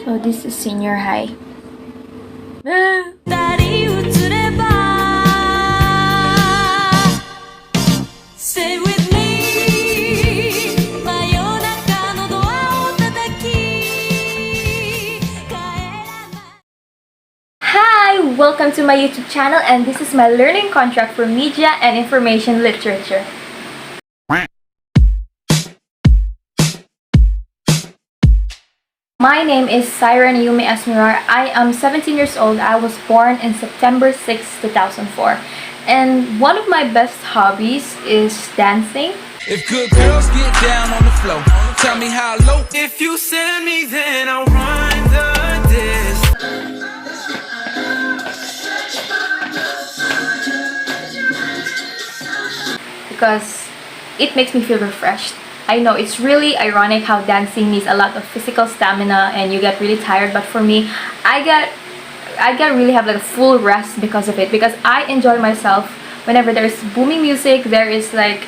So this is senior high. Stay with me. Hi! Welcome to my YouTube channel, and this is my learning contract for Media and Information Literature. My name is Xyra Nahyumi Mirrar. I am 17 years old. I was born in September 6, 2004. And one of my best hobbies is dancing. If good girls get down on the floor, tell me how low. If you send me, then I'll run the disc. Because it makes me feel refreshed. I know it's really ironic how dancing needs a lot of physical stamina and you get really tired, but for me, I get really have like a full rest because of it, because I enjoy myself whenever there's booming music, there is like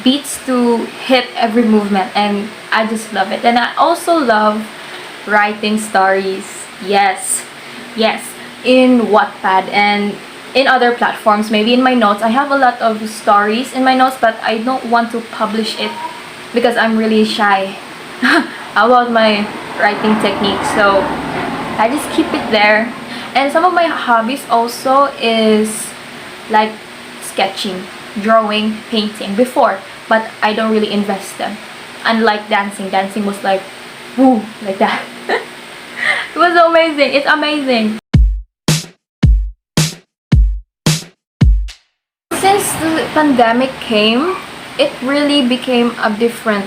beats to hit every movement, and I just love it. And I also love writing stories. Yes, in Wattpad and in other platforms, maybe in my notes. I have a lot of stories in my notes, but I don't want to publish it because I'm really shy about my writing technique, so I just keep it there. And some of my hobbies also is like sketching, drawing, painting before, but I don't really invest them. Unlike dancing was like woo, like that. It was amazing. It's amazing. Since the pandemic came, it really became a different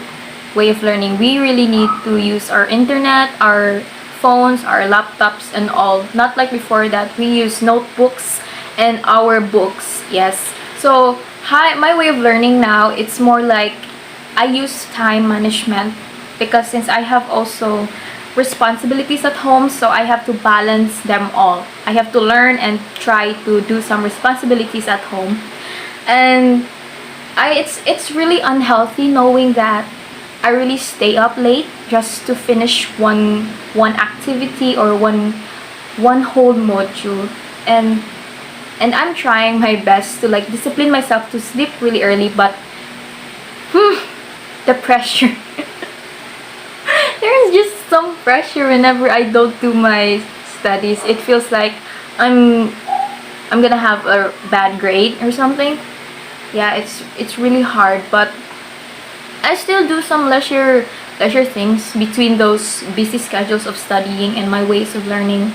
way of learning. We really need to use our internet, our phones, our laptops and all. Not like before that we use notebooks and our books. Yes. So my way of learning now, it's more like I use time management, because since I have also responsibilities at home, so I have to balance them all. I have to learn and try to do some responsibilities at home. And it's really unhealthy knowing that I really stay up late just to finish one activity or one whole module, and I'm trying my best to like discipline myself to sleep really early, but the pressure. There's just some pressure whenever I don't do my studies. It feels like I'm gonna have a bad grade or something. Yeah, it's really hard, but I still do some leisure things between those busy schedules of studying and my ways of learning.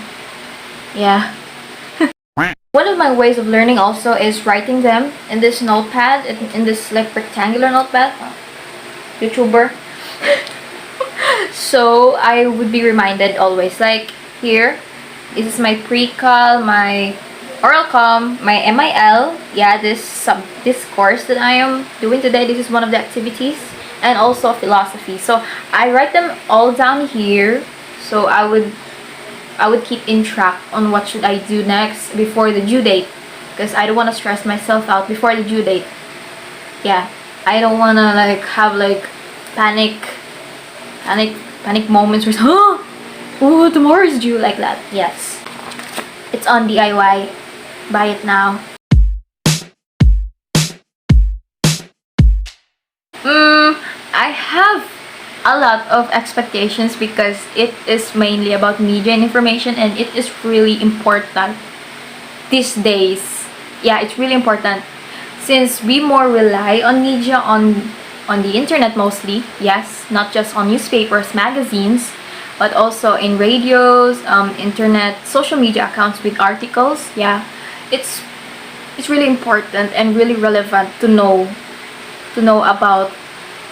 Yeah. One of my ways of learning also is writing them in this notepad, in this like rectangular notepad. YouTuber. So I would be reminded always, like here, this is my pre-cal, my oral com, my MIL. Yeah, this course that I am doing today, this is one of the activities, and also philosophy. So I write them all down here, so I would keep in track on what should I do next before the due date, because I don't want to stress myself out before the due date. Yeah, I don't want to like have like panic moments where oh, tomorrow is due, like that. Yes, it's on DIY. Buy it now. I have a lot of expectations because it is mainly about media and information, and it is really important these days. Yeah, it's really important since we more rely on media on the internet mostly. Yes, not just on newspapers, magazines, but also in radios, internet, social media accounts with articles. Yeah, it's really important and really relevant to know about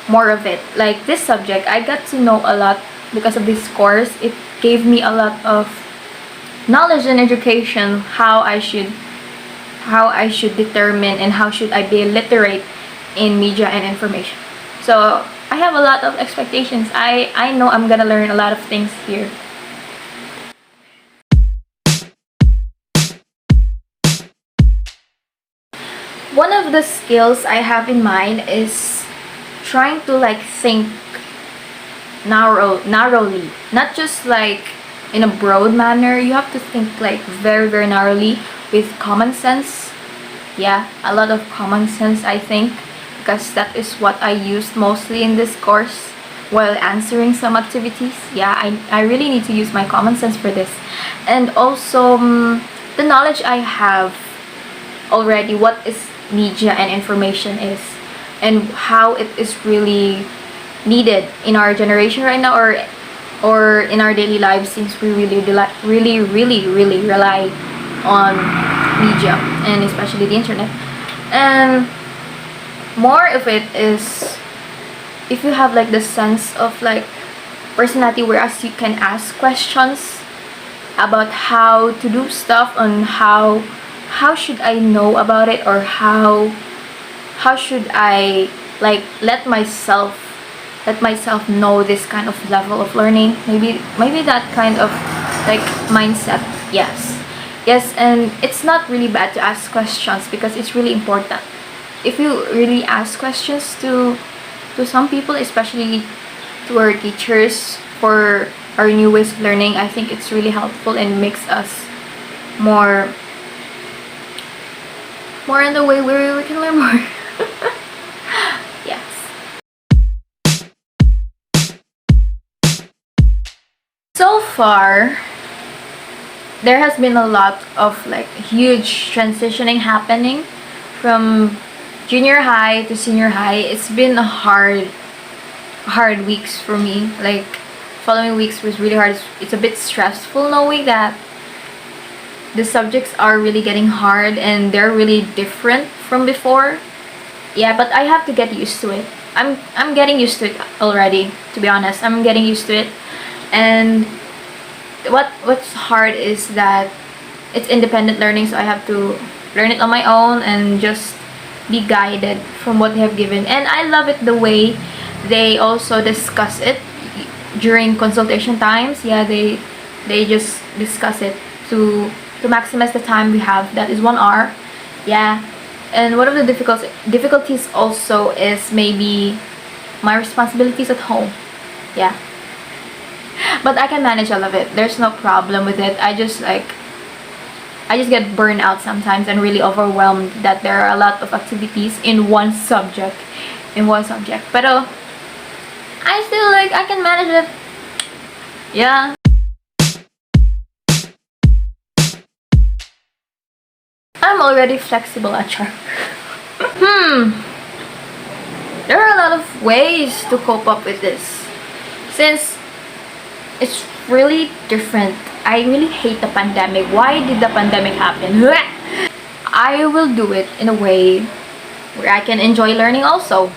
more of it. Like this subject, I got to know a lot because of this course. It gave me a lot of knowledge and education, how I should determine and how should I be literate in media and information. So I have a lot of expectations. I know I'm gonna learn a lot of things here. One of the skills I have in mind is trying to like think narrowly, not just like in a broad manner. You have to think like very, very narrowly with common sense. Yeah, a lot of common sense, I think, because that is what I used mostly in this course while answering some activities. Yeah, I really need to use my common sense for this. And also, the knowledge I have already, what is media and information is, and how it is really needed in our generation right now, or in our daily lives, since we really rely on media, and especially the internet. And more of it is, if you have like the sense of like personality, whereas you can ask questions about how to do stuff, on how should I know about it, or how should I like let myself know this kind of level of learning. Maybe that kind of like mindset. Yes, and it's not really bad to ask questions, because it's really important. If you really ask questions to some people, especially to our teachers, for our new ways of learning, I think it's really helpful and makes us more in the way where we can learn more. Yes. So far, there has been a lot of like huge transitioning happening from junior high to senior high. It's been a hard weeks for me. Like, following weeks was really hard. It's a bit stressful knowing that the subjects are really getting hard and they're really different from before. Yeah, but I have to get used to it. I'm getting used to it already, to be honest. I'm getting used to it. And what's hard is that it's independent learning, so I have to learn it on my own and just be guided from what they have given. And I love it the way they also discuss it during consultation times. Yeah, they just discuss it to maximize the time we have. That is 1 hour. Yeah. And one of the difficulties also is maybe my responsibilities at home. Yeah. But I can manage all of it. There's no problem with it. I just get burned out sometimes and really overwhelmed that there are a lot of activities in one subject. But I still I can manage it. Yeah. I'm already flexible at charm. There are a lot of ways to cope up with this, since it's really different. I really hate the pandemic. Why did the pandemic happen? I will do it in a way where I can enjoy learning also.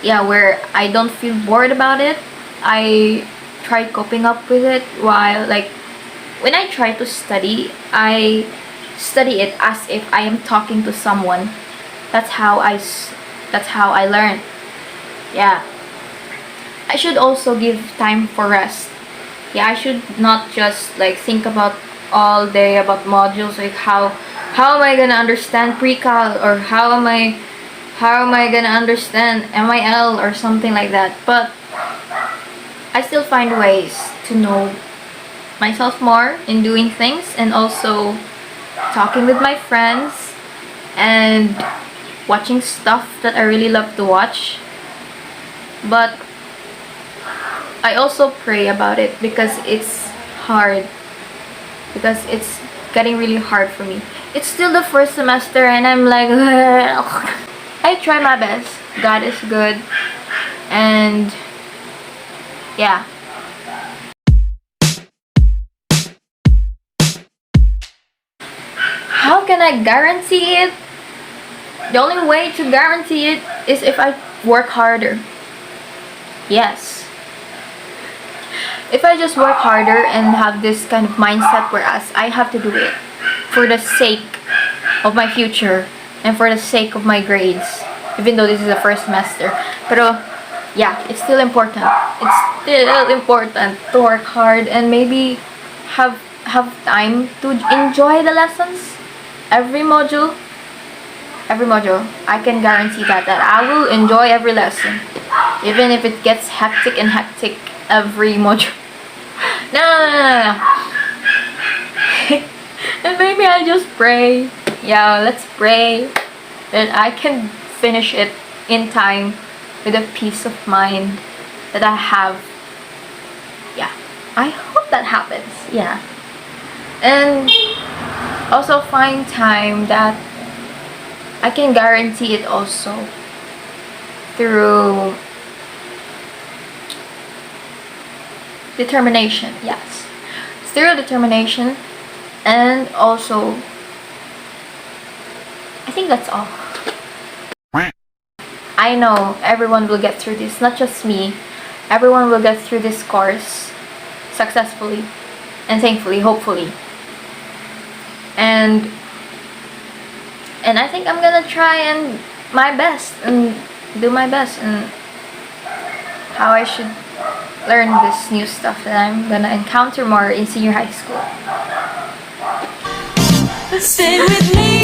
Yeah, where I don't feel bored about it. I try coping up with it, while when I try to study, I study it as if I am talking to someone. That's how I learn. Yeah. I should also give time for rest. Yeah, I should not just think about all day about modules, like how am I gonna understand pre-cal, or how am I gonna understand MIL or something like that. But I still find ways to know myself more in doing things, and also talking with my friends and watching stuff that I really love to watch. But I also pray about it, because it's hard. Because it's getting really hard for me. It's still the first semester and I'm like, I try my best. God is good. And yeah. How can I guarantee it? The only way to guarantee it is if I work harder. Yes. If I just work harder and have this kind of mindset, whereas I have to do it for the sake of my future and for the sake of my grades, even though this is the first semester. Pero yeah, it's still important. It's still important to work hard and maybe have time to enjoy the lessons. Every module, I can guarantee that I will enjoy every lesson, even if it gets hectic. every module. No. And maybe I just pray. Yeah, let's pray that I can finish it in time with a peace of mind that I have. Yeah, I hope that happens. Yeah. And also find time that I can guarantee it also through determination. Yes, through determination, and also I think that's all. I know everyone will get through this, not just me. Everyone will get through this course successfully and thankfully, hopefully. And I think I'm gonna try and my best and do my best and how I should learn this new stuff that I'm gonna encounter more in senior high school. Stay with me.